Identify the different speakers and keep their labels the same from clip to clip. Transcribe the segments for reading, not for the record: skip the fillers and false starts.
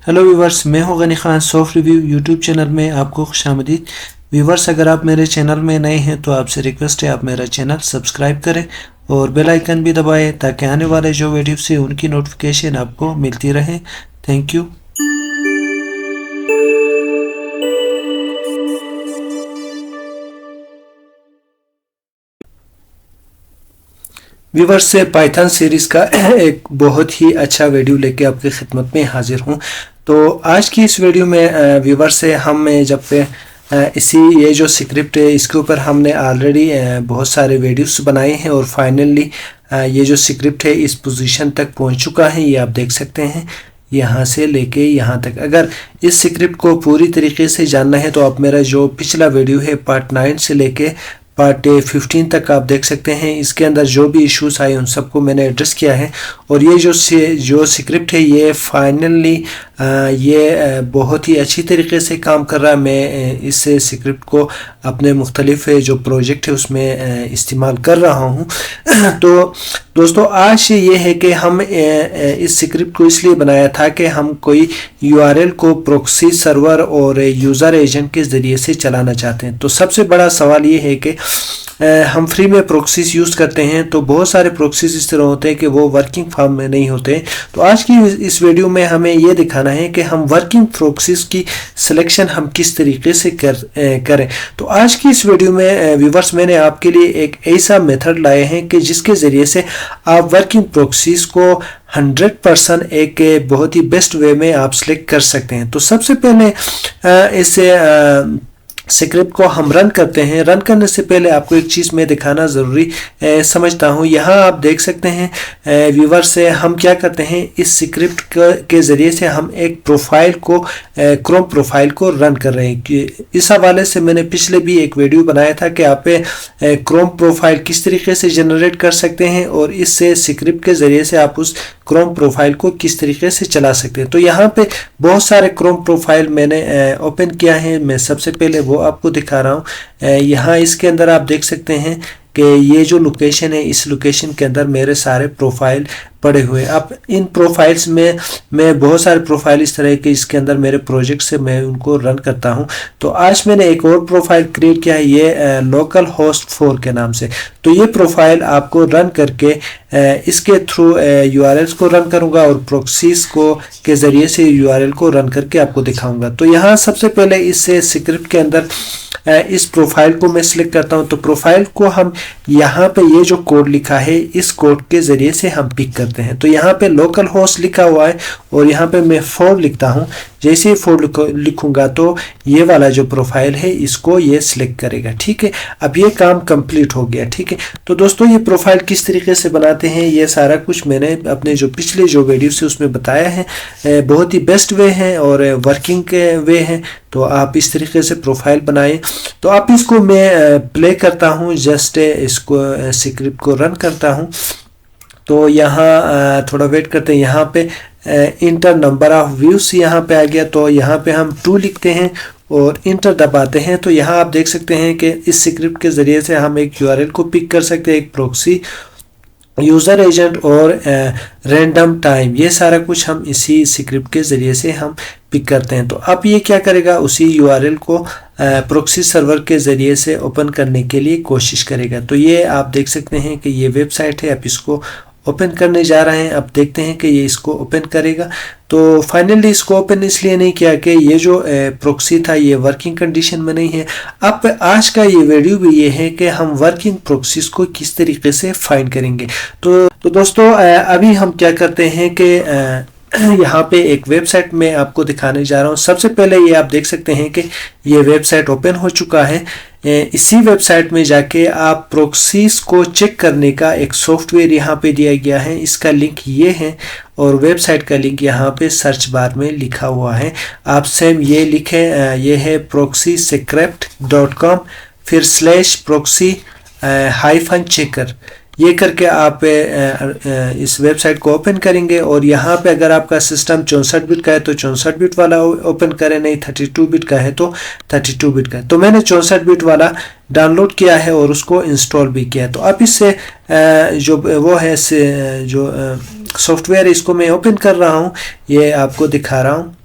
Speaker 1: Hello viewers, मैं हूं Gani Khan. Soft review YouTube channel में आपको खुशामदीद। व्यूवर्स, अगर आप मेरे चैनल में नए हैं तो आपसे रिक्वेस्ट है आप मेरा चैनल सब्सक्राइब करें और बेल आइकन भी दबाएं ताकि आने वाले जो वीडियोस है उनकी नोटिफिकेशन आपको मिलती रहे। Thank you. व्यूवर्स, से पाइथन सीरीज़ का एक बहुत ही अच्छा वीडियो लेके आपकी खिदमत में हाजिर हूँ। तो आज की इस वीडियो में व्यूवर्स से हम जब इसी ये जो स्क्रिप्ट है इसके ऊपर हमने ऑलरेडी बहुत सारे वीडियोस बनाए हैं और फाइनली ये जो स्क्रिप्ट है इस पोजीशन तक पहुंच चुका है। ये आप देख सकते हैं यहाँ से लेके यहाँ तक। अगर इस स्क्रिप्ट को पूरी तरीके से जानना है तो आप मेरा जो पिछला वीडियो है पार्ट 9 से लेके पार्ट 15 तक आप देख सकते हैं। इसके अंदर जो भी इश्यूज आए उन सबको मैंने एड्रेस किया है और ये जो स्क्रिप्ट है ये फाइनली ये बहुत ही अच्छी तरीके से काम कर रहा है। मैं इस स्क्रिप्ट को अपने मुख्तलिफ जो प्रोजेक्ट है उसमें इस्तेमाल कर रहा हूँ। तो दोस्तों, आज ये है कि हम इस स्क्रिप्ट को इसलिए बनाया था कि हम कोई URL को प्रॉक्सी सर्वर और यूज़र एजेंट के ज़रिए से चलाना चाहते हैं। तो सबसे बड़ा सवाल ये है कि हम फ्री में प्रॉक्सीज यूज़ करते हैं तो बहुत सारे प्रॉक्सीज इस तरह होते हैं कि वो वर्किंग फॉर्म में नहीं होते। तो आज की इस वीडियो में हमें ये दिखाना है कि हम वर्किंग प्रॉक्सीज की सिलेक्शन हम किस तरीके से करें। तो आज की इस वीडियो में व्यूवर्स मैंने आपके लिए एक ऐसा मेथड लाए हैं कि जिसके ज़रिए से आप वर्किंग प्रॉक्सीज को 100% एक बहुत ही बेस्ट वे में आप सिलेक्ट कर सकते हैं। तो सबसे पहले इसे स्क्रिप्ट को हम रन करते हैं। रन करने से पहले आपको एक चीज़ मैं दिखाना ज़रूरी समझता हूँ। यहाँ आप देख सकते हैं व्यूवर से हम क्या करते हैं, इस स्क्रिप्ट के ज़रिए से हम एक प्रोफाइल को क्रोम प्रोफाइल को रन कर रहे हैं। कि इस हवाले से मैंने पिछले भी एक वीडियो बनाया था कि आप क्रोम प्रोफाइल किस तरीके से जनरेट कर सकते हैं और इससे स्क्रिप्ट के ज़रिए से आप उस क्रोम प्रोफाइल को किस तरीके से चला सकते हैं। तो यहाँ पे बहुत सारे क्रोम प्रोफाइल मैंने ओपन किया है। मैं सबसे पहले वो आपको दिखा रहा हूँ। यहाँ इसके अंदर आप देख सकते हैं कि ये जो लोकेशन है इस लोकेशन के अंदर मेरे सारे प्रोफाइल पड़े हुए। अब इन प्रोफाइल्स में मैं बहुत सारे प्रोफाइल इस तरह के इसके अंदर मेरे प्रोजेक्ट से मैं उनको रन करता हूं। तो आज मैंने एक और प्रोफाइल क्रिएट किया है, ये लोकल होस्ट 4 के नाम से। तो ये प्रोफाइल आपको रन करके इसके थ्रू URLs को रन करूंगा और प्रॉक्सीज को के ज़रिए से URL को रन करके आपको दिखाऊंगा। तो यहाँ सबसे पहले इस स्क्रिप्ट के अंदर इस प्रोफाइल को मैं सिलेक्ट करता हूं। तो प्रोफाइल को हम यहाँ पे ये जो कोड लिखा है इस कोड के ज़रिए से हम पिक करते हैं। तो यहाँ पे लोकल होस्ट लिखा हुआ है और यहाँ पे मैं 4 लिखता हूँ। जैसे ही 4 लिखूंगा तो ये वाला जो प्रोफाइल है इसको ये सिलेक्ट करेगा। ठीक है, अब ये काम कंप्लीट हो गया। ठीक है, तो दोस्तों ये प्रोफाइल किस तरीके से बनाते हैं ये सारा कुछ मैंने अपने जो पिछले जो वीडियो से उसमें बताया है। बहुत ही बेस्ट वे है और वर्किंग वे है। तो आप इस तरीके से प्रोफाइल बनाएं। तो आप इसको मैं प्ले करता हूँ, जस्ट इसको स्क्रिप्ट को रन करता हूँ। तो यहाँ थोड़ा वेट करते हैं। यहाँ पे इंटर नंबर ऑफ व्यूज यहाँ पे आ गया। तो यहाँ पे हम 2 लिखते हैं और इंटर दबाते हैं। तो यहाँ आप देख सकते हैं कि इस स्क्रिप्ट के ज़रिए से हम एक URL को पिक कर सकते हैं, एक प्रॉक्सी, यूज़र एजेंट और रैंडम टाइम। ये सारा कुछ हम इसी स्क्रिप्ट के ज़रिए से हम पिक करते हैं। तो अब ये क्या करेगा, उसी URL को प्रॉक्सी सर्वर के ज़रिए से ओपन करने के लिए कोशिश करेगा। तो ये आप देख सकते हैं कि ये वेबसाइट है। आप इसको ओपन करने जा रहे हैं। अब देखते हैं कि ये इसको ओपन करेगा। तो फाइनली इसको ओपन इसलिए नहीं किया कि ये जो प्रॉक्सी था ये वर्किंग कंडीशन में नहीं है। अब आज का ये वीडियो भी ये है कि हम वर्किंग प्रॉक्सीज को किस तरीके से फाइंड करेंगे। तो दोस्तों अभी हम क्या करते हैं कि यहाँ पे एक वेबसाइट में आपको दिखाने जा रहा हूँ। सबसे पहले ये आप देख सकते हैं कि ये वेबसाइट ओपन हो चुका है। इसी वेबसाइट में जाके आप प्रॉक्सीज को चेक करने का एक सॉफ्टवेयर यहाँ पे दिया गया है। इसका लिंक ये है और वेबसाइट का लिंक यहाँ पे सर्च बार में लिखा हुआ है। आप सेम ये लिखें, ये है proxyscript.com फिर /proxy-checker। ये करके आप इस वेबसाइट को ओपन करेंगे और यहाँ पे अगर आपका सिस्टम 64 बिट का है तो 64 बिट वाला ओपन करें, नहीं 32 बिट का है तो 32 बिट का है। तो मैंने 64 बिट वाला डाउनलोड किया है और उसको इंस्टॉल भी किया है। तो अब इससे जो वो है जो सॉफ्टवेयर इसको मैं ओपन कर रहा हूँ, ये आपको दिखा रहा हूँ।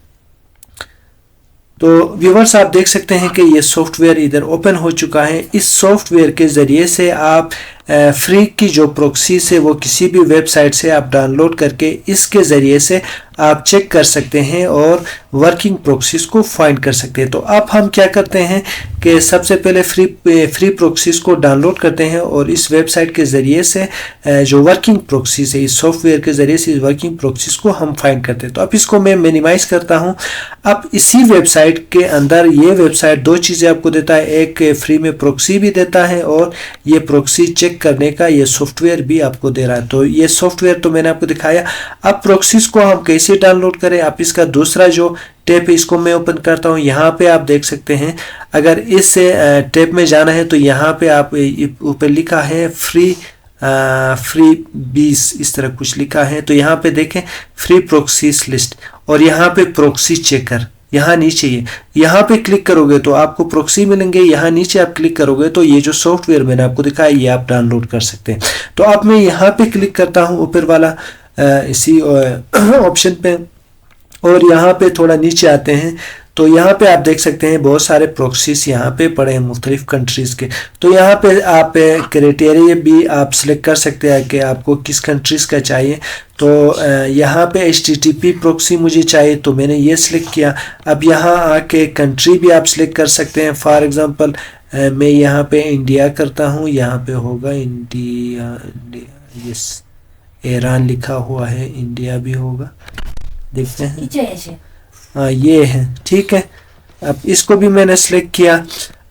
Speaker 1: तो व्यूवर्स आप देख सकते हैं कि ये सॉफ्टवेयर इधर ओपन हो चुका है। इस सॉफ्टवेयर के ज़रिए से आप फ्री की जो प्रॉक्सीज है वो किसी भी वेबसाइट से आप डाउनलोड करके इसके ज़रिए से आप चेक कर सकते हैं और वर्किंग प्रॉक्सीज को फाइंड कर सकते हैं। तो अब हम क्या करते हैं कि सबसे पहले फ्री प्रॉक्सीज को डाउनलोड करते हैं और इस वेबसाइट के ज़रिए से जो वर्किंग प्रॉक्सीज है, इस सॉफ्टवेयर के ज़रिए से इस वर्किंग प्रॉक्सीज को हम फाइंड करते हैं। तो अब इसको मैं मिनिमाइज करता हूँ। अब इसी वेबसाइट के अंदर ये वेबसाइट दो चीज़ें आपको देता है, एक फ्री में प्रॉक्सी भी देता है और ये प्रॉक्सी चेक करने का ये सॉफ्टवेयर भी आपको दे रहा है। तो ये सॉफ्टवेयर तो मैंने आपको दिखाया। अब प्रॉक्सीज को हम कैसे डाउनलोड करें, आप इसका दूसरा जो टैब है इसको मैं ओपन करता हूँ। यहाँ पे आप देख सकते हैं, अगर इस टैब में जाना है तो यहाँ पे आप ऊपर लिखा है फ्री 20 इस तरह कुछ लिखा है। तो यहाँ पे देखें फ्री प्रॉक्सीज लिस्ट और यहाँ पे प्रॉक्सी चेकर, यहाँ नीचे यहाँ पे क्लिक करोगे तो आपको प्रॉक्सी मिलेंगे। यहाँ नीचे आप क्लिक करोगे तो ये जो सॉफ्टवेयर मैंने आपको दिखाया ये आप डाउनलोड कर सकते हैं। तो अब मैं यहाँ पे क्लिक करता हूँ ऊपर वाला इसी ऑप्शन पे और यहाँ पे थोड़ा नीचे आते हैं तो यहाँ पे आप देख सकते हैं बहुत सारे प्रॉक्सीज यहाँ पे पड़े हैं मुख्तलिफ कंट्रीज़ के। तो यहाँ पे आप क्राइटेरिया भी आप सिलेक्ट कर सकते हैं कि आपको किस कंट्रीज़ का चाहिए। तो यहाँ पे HTTP प्रॉक्सी मुझे चाहिए तो मैंने ये सिलेक्ट किया। अब यहाँ आके कंट्री भी आप सिलेक्ट कर सकते हैं। फॉर एग्ज़ाम्पल मैं यहाँ पे इंडिया करता हूँ, यहाँ पे होगा इंडिया, यस ईरान लिखा हुआ है, इंडिया भी होगा, देखते हैं। हाँ ये है, ठीक है। अब इसको भी मैंने सेलेक्ट किया।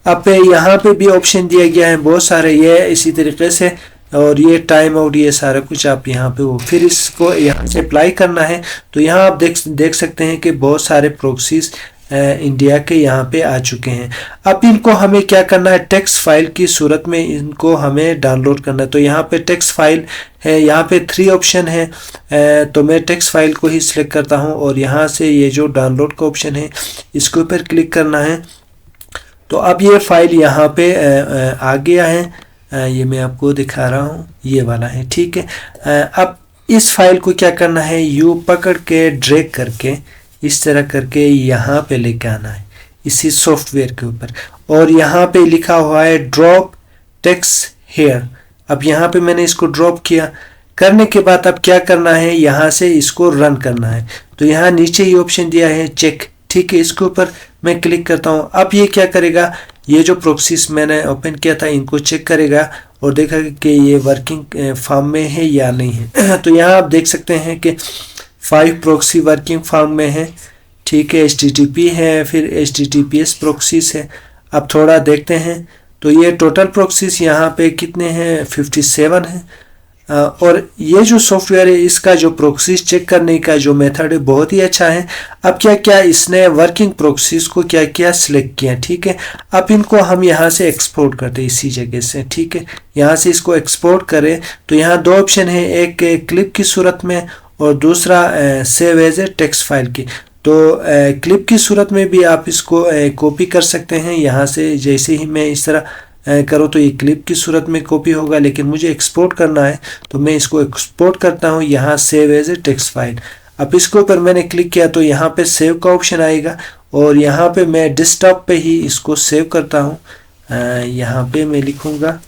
Speaker 1: अब यहाँ पे भी ऑप्शन दिया गया है बहुत सारे, ये इसी तरीके से, और ये टाइम आउट, ये सारा कुछ आप यहाँ पे हो। फिर इसको यहाँ से अप्लाई करना है तो यहाँ आप देख सकते हैं कि बहुत सारे प्रॉक्सीज इंडिया के यहाँ पे आ चुके हैं। अब इनको हमें क्या करना है, टेक्स्ट फाइल की सूरत में इनको हमें डाउनलोड करना है। तो यहाँ पे टेक्स्ट फाइल है, यहाँ पे 3 ऑप्शन है। तो मैं टेक्स्ट फाइल को ही सिलेक्ट करता हूँ और यहाँ से ये जो डाउनलोड का ऑप्शन है इसके ऊपर क्लिक करना है। तो अब ये फाइल यहाँ पे आ गया है, ये मैं आपको दिखा रहा हूँ, ये वाला है, ठीक है। अब इस फाइल को क्या करना है, यूँ पकड़ के ड्रैग करके इस तरह करके यहाँ पे लेके आना है इसी सॉफ्टवेयर के ऊपर, और यहाँ पे लिखा हुआ है ड्रॉप टेक्स्ट हेयर। अब यहाँ पे मैंने इसको ड्रॉप किया। करने के बाद अब क्या करना है, यहाँ से इसको रन करना है। तो यहाँ नीचे ये ऑप्शन दिया है चेक, ठीक है, इसके ऊपर मैं क्लिक करता हूँ। अब ये क्या करेगा, ये जो प्रॉक्सीज मैंने ओपन किया था इनको चेक करेगा और देखा कि ये वर्किंग फॉर्म में है या नहीं है। तो यहाँ आप देख सकते हैं कि 5 प्रॉक्सी वर्किंग फॉर्म में है, ठीक है, HTTP है, फिर HTTPS प्रॉक्सीज है। अब थोड़ा देखते हैं तो ये टोटल प्रॉक्सीज यहाँ पे कितने हैं, 57 है। और ये जो सॉफ्टवेयर है इसका जो प्रॉक्सीज चेक करने का जो मेथड है बहुत ही अच्छा है। अब क्या क्या इसने वर्किंग प्रॉक्सीज को क्या क्या सिलेक्ट किया, ठीक है। अब इनको हम यहाँ से एक्सपोर्ट करते हैं इसी जगह से, ठीक है, यहाँ से इसको एक्सपोर्ट करें तो यहाँ 2 ऑप्शन है, एक क्लिप की सूरत में और दूसरा save as a text file की। तो क्लिप की सूरत में भी आप इसको कॉपी कर सकते हैं यहाँ से। जैसे ही मैं इस तरह करो तो ये क्लिप की सूरत में कॉपी होगा, लेकिन मुझे एक्सपोर्ट करना है तो मैं इसको एक्सपोर्ट करता हूँ यहाँ save as a text file. अब इसके ऊपर मैंने क्लिक किया तो यहाँ पे सेव का ऑप्शन आएगा और यहाँ पे मैं डेस्कटॉप पे ही इसको सेव करता हूँ। यहाँ पे मैं लिखूँगा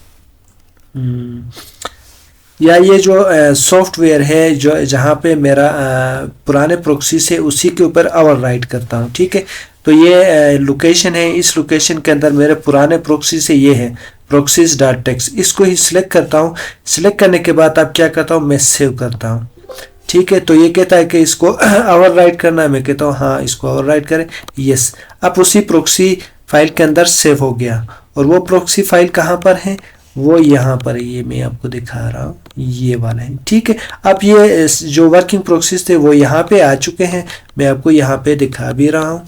Speaker 1: या ये जो सॉफ्टवेयर है जो जहाँ पे मेरा पुराने प्रॉक्सी से उसी के ऊपर ओवरराइट करता हूँ, ठीक है। तो ये लोकेशन है, इस लोकेशन के अंदर मेरे पुराने प्रॉक्सी से ये है proxies.txt, इसको ही सिलेक्ट करता हूँ। सिलेक्ट करने के बाद आप क्या करता हूँ, मैं सेव करता हूँ, ठीक है। तो ये कहता है कि इसको ओवरराइट करना है, मैं कहता हूँ हाँ इसको ओवरराइट करें, यस। अब उसी प्रॉक्सी फाइल के अंदर सेव हो गया और वो प्रॉक्सी फाइल कहाँ पर है, वो यहाँ पर है, ये मैं आपको दिखा रहा हूँ, ये वाला है, ठीक है। अब ये जो वर्किंग प्रॉक्सीज थे वो यहाँ पे आ चुके हैं, मैं आपको यहाँ पे दिखा भी रहा हूँ।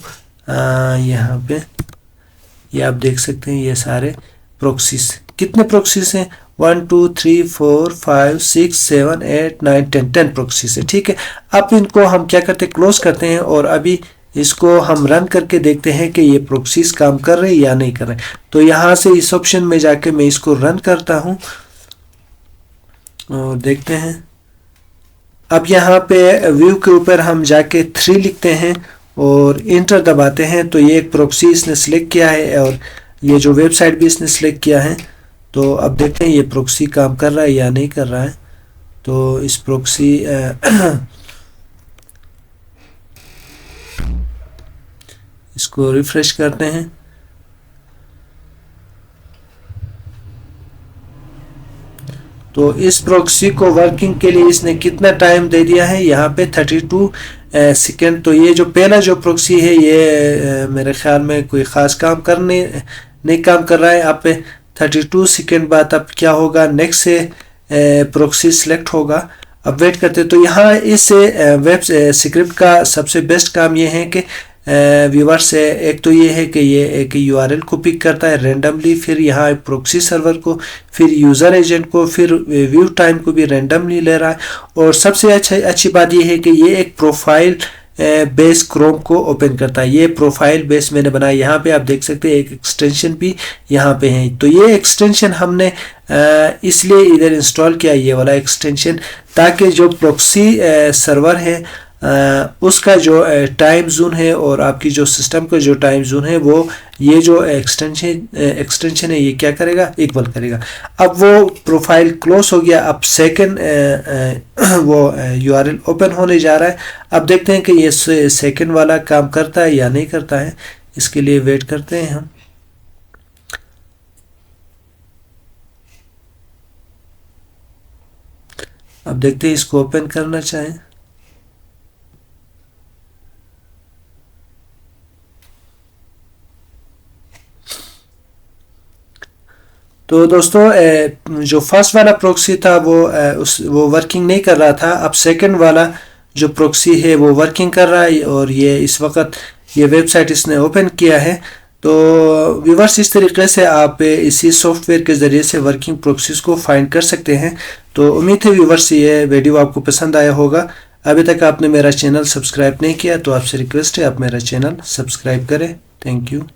Speaker 1: यहाँ पे ये आप देख सकते हैं ये सारे प्रॉक्सीज, कितने प्रॉक्सीज हैं, 1 2 3 4 5 6 7 8 9 10 प्रॉक्सीज है, ठीक है। अब इनको हम क्या करते हैं, क्लोज करते हैं और अभी इसको हम रन करके देखते हैं कि ये प्रॉक्सीज काम कर रहे हैं या नहीं कर रहे। तो यहाँ से इस ऑप्शन में जाके मैं इसको रन करता हूँ और देखते हैं। अब यहाँ पे व्यू के ऊपर हम जाके 3 लिखते हैं और इंटर दबाते हैं तो ये एक प्रॉक्सी इसने सिलेक्ट किया है और ये जो वेबसाइट भी इसने सिलेक्ट किया है। तो अब देखते हैं ये प्रॉक्सी काम कर रहा है या नहीं कर रहा है। तो इस प्रॉक्सी इसको रिफ्रेश करते हैं। तो इस प्रॉक्सी को वर्किंग के लिए इसने कितना टाइम दे दिया है यहाँ पे 32 सेकेंड। तो ये जो पहला जो प्रॉक्सी है ये मेरे ख्याल में कोई ख़ास काम करने नहीं काम कर रहा है। आप पे 32 सेकेंड बाद अब क्या होगा, नेक्स्ट से प्रॉक्सी सिलेक्ट होगा। अब वेट करते हैं। तो यहाँ इस वेब स्क्रिप्ट का सबसे बेस्ट काम ये है कि व्यूअर्स एक तो ये है कि ये एक यूआरएल को पिक करता है रैंडमली, फिर यहाँ प्रॉक्सी सर्वर को, फिर यूज़र एजेंट को, फिर व्यू टाइम को भी रैंडमली ले रहा है। और सबसे अच्छी बात ये है कि ये एक प्रोफाइल बेस क्रोम को ओपन करता है। ये प्रोफाइल बेस मैंने बनाया, यहाँ पे आप देख सकते हैं एक एक्सटेंशन भी यहाँ पे है। तो ये एक्सटेंशन हमने इसलिए इधर इंस्टॉल किया, ये वाला एक्सटेंशन, ताकि जो प्रॉक्सी सर्वर है उसका जो टाइम जोन है और आपकी जो सिस्टम का जो टाइम जोन है वो ये जो एक्सटेंशन है ये क्या करेगा, इक्वल करेगा। अब वो प्रोफाइल क्लोज हो गया। अब सेकंड वो यूआरएल ओपन होने जा रहा है। अब देखते हैं कि ये सेकंड वाला काम करता है या नहीं करता है। इसके लिए वेट करते हैं हम। अब देखते हैं इसको ओपन करना चाहें। तो दोस्तों जो फर्स्ट वाला प्रॉक्सी था वो वर्किंग नहीं कर रहा था। अब सेकंड वाला जो प्रॉक्सी है वो वर्किंग कर रहा है और ये इस वक्त ये वेबसाइट इसने ओपन किया है। तो व्यूअर्स इस तरीके से आप इसी सॉफ्टवेयर के ज़रिए से वर्किंग प्रॉक्सीज को फाइंड कर सकते हैं। तो उम्मीद है व्यूअर्स ये वीडियो आपको पसंद आया होगा। अभी तक आपने मेरा चैनल सब्सक्राइब नहीं किया तो आपसे रिक्वेस्ट है आप मेरा चैनल सब्सक्राइब करें। Thank you.